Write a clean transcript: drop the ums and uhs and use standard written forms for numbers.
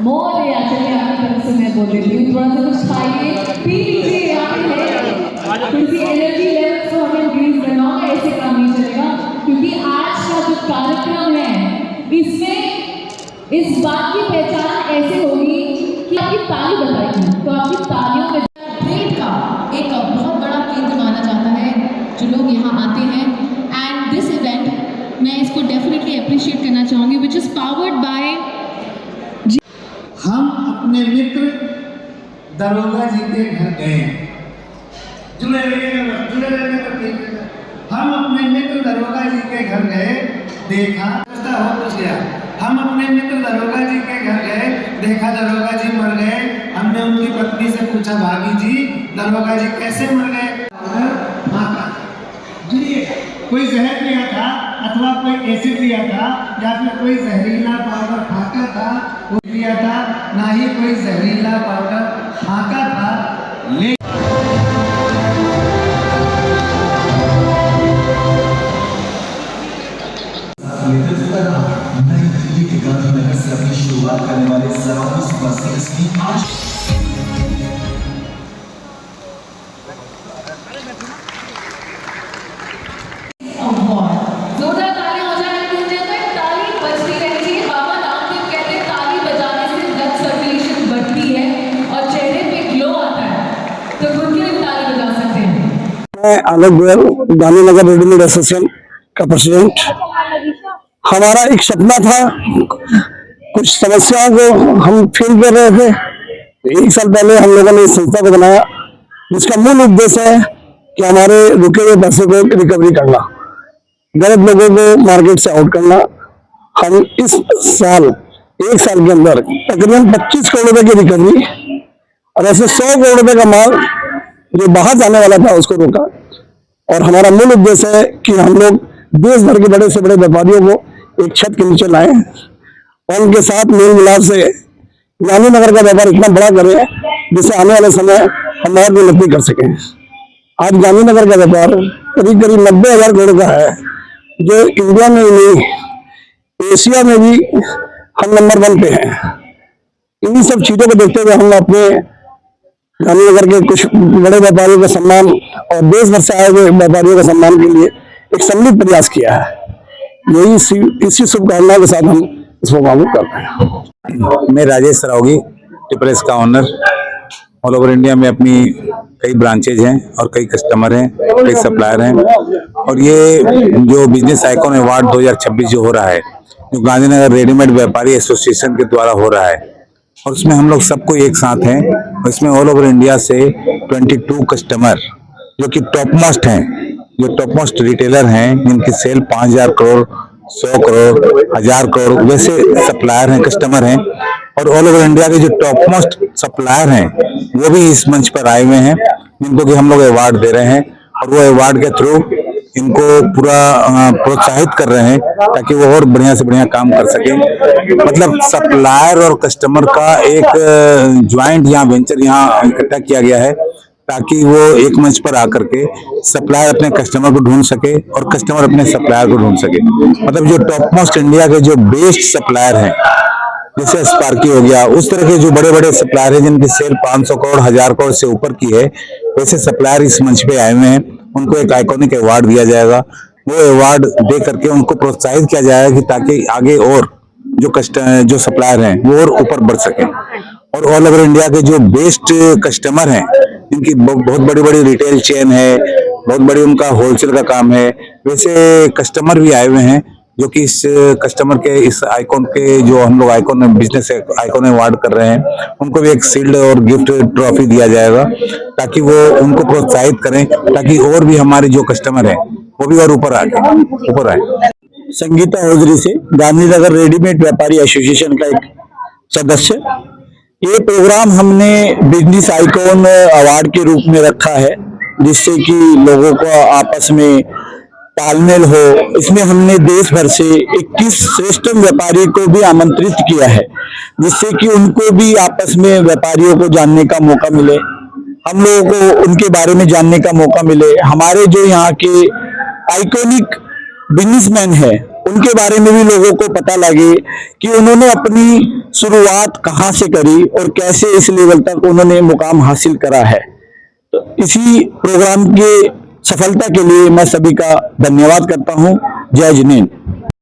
मोरिया चलिए आपकी तरफ से मैं बोल देती हूँ, थोड़ा सा कुछ खाइए पी लीजिए, यहाँ पे है थोड़ी सी एनर्जी लेवल तो हमें इंक्रीज करना होगा, ऐसे काम नहीं चलेगा क्योंकि आज का जो कार्यक्रम है इसमें इस बात की पहचान ऐसे होगी कि आपकी ताली बताएगी, तो आपकी तालियों में ट्रेड का एक बहुत बड़ा केंद्र माना जाता है जो लोग यहाँ आते हैं। एंड दिस इवेंट मैं इसको डेफिनेटली अप्रिशिएट करना चाहूँगी विच इज़ पावर्ड बाय हम अपने मित्र दरोगा जी के घर गए, जुड़े रहेंगे तो ठीक है। हम अपने मित्र दरोगा जी के घर गए, देखा हो कुछ गया। हम अपने मित्र दरोगा जी के घर गए, देखा दरोगा जी मर गए। हमने उनकी पत्नी से पूछा, भाभी जी दरोगा जी कैसे मर गए? कोई जहर लिया था अथवा कोई एसिड लिया था या फिर कोई जहरीला पाउडर फाका था वो लिया था, ना ही कोई जहरीला पाउडर फाका था। नई दिल्ली के गांधीनगर से अपनी शुरुआत करने वाले सराउंड बसेस की आज आलोक गोयल, गांधीनगर रेडीमेड एसोसिएशन का प्रेसिडेंट। हमारा एक सपना था, कुछ समस्याओं को हम फील कर रहे थे। 1 साल पहले हम लोगों ने इस संस्था को बनाया जिसका मूल उद्देश्य है कि हमारे रुके हुए पैसे को रिकवरी करना, गरीब लोगों को मार्केट से आउट करना। हम इस साल 1 साल के अंदर तकरीबन 25 करोड़ रुपए की रिकवरी और ऐसे 100 करोड़ रुपए का माल जो बाहर जाने वाला था उसको रोका। और हमारा मूल उद्देश्य है कि हम लोग देश भर के बड़े से बड़े व्यापारियों को एक छत के नीचे लाएं और उनके साथ मेल मिलाप से गांधीनगर का व्यापार इतना बड़ा करें जिससे आने वाले समय हम और भी उन्नति कर सकें। आज गांधीनगर का व्यापार करीब करीब 90,000 करोड़ का है, जो इंडिया में ही नहीं एशिया में भी हम नंबर 1 पे हैं। इन्हीं सब चीजों को देखते हुए हम अपने गांधीनगर के कुछ बड़े व्यापारियों का सम्मान और देश भर से आए हुए व्यापारियों का सम्मान के लिए एक सम्मिलित प्रयास किया है। यही इसी शुभकामनाओं के साथ हम इस प्रोग्राम को कर रहे हैं। मैं राजेश सरावगी, ट्रिपल एस का ऑनर। ऑल ओवर इंडिया में अपनी कई ब्रांचेज हैं और कई कस्टमर हैं, कई सप्लायर हैं। और ये जो बिजनेस आइकॉन अवार्ड 2026 जो हो रहा है, जो गांधीनगर रेडीमेड व्यापारी एसोसिएशन के द्वारा हो रहा है, और उसमें हम लोग सबको एक साथ हैं। और इसमें ऑल ओवर इंडिया से 22 कस्टमर जो कि टॉप मोस्ट हैं, जो टॉप मोस्ट रिटेलर हैं, जिनकी सेल 5,000 करोड़, 100 करोड़, 1,000 करोड़ वैसे सप्लायर हैं, कस्टमर हैं। और ऑल ओवर इंडिया के जो टॉप मोस्ट सप्लायर हैं वो भी इस मंच पर आए हुए हैं, जिनको कि हम लोग अवार्ड दे रहे हैं। और वो अवार्ड के थ्रू इनको पूरा प्रोत्साहित कर रहे हैं ताकि वो और बढ़िया से बढ़िया काम कर सकें। मतलब सप्लायर और कस्टमर का एक ज्वाइंट यहाँ वेंचर यहाँ इकट्ठा किया गया है ताकि वो एक मंच पर आकर के सप्लायर अपने कस्टमर को ढूंढ सके और कस्टमर अपने सप्लायर को ढूंढ सके। मतलब जो टॉप मोस्ट इंडिया के जो बेस्ट सप्लायर हैं, जैसे स्पार्की हो गया, उस तरह के जो बड़े बड़े सप्लायर हैं जिनकी सेल 500 करोड़, 1,000 करोड़ से ऊपर की है, वैसे सप्लायर इस मंच पे आए हुए हैं। उनको एक आइकॉनिक अवार्ड दिया जाएगा। वो अवार्ड दे करके उनको प्रोत्साहित किया जाएगा कि ताकि आगे और जो सप्लायर हैं वो और ऊपर बढ़ सके। और ऑल ओवर इंडिया के जो बेस्ट कस्टमर हैं, जिनकी बहुत बड़ी बड़ी रिटेल चेन है, बहुत बड़ी उनका होलसेल का काम है, वैसे कस्टमर भी आए हुए हैं जो कि इस कस्टमर के इस आइकॉन के जो हम लोग आइकॉन बिजनेस आइकॉन अवार्ड कर रहे हैं, उनको भी एक शील्ड और गिफ्ट ट्रॉफी दिया जाएगा ताकि वो उनको प्रोत्साहित करें ताकि और भी हमारे जो कस्टमर हैं वो भी और ऊपर आए। संगीता हौजरी से, गांधीनगर रेडीमेड व्यापारी एसोसिएशन का एक सदस्य। ये प्रोग्राम हमने बिजनेस आइकॉन अवार्ड के रूप में रखा है जिससे कि लोगों को आपस में तालमेल हो। इसमें हमने देश भर से 21 श्रेष्ठ व्यापारी को भी आमंत्रित किया है जिससे कि उनको भी आपस में व्यापारियों को जानने का मौका मिले, हम लोगों को उनके बारे में जानने का मौका मिले। हमारे जो यहाँ के आइकॉनिक बिजनेसमैन है उनके बारे में भी लोगों को पता लगे कि उन्होंने अपनी शुरुआत कहाँ से करी और कैसे इस लेवल तक उन्होंने मुकाम हासिल करा है। तो इसी प्रोग्राम के सफलता के लिए मैं सभी का धन्यवाद करता हूँ। जय जिनेंद्र।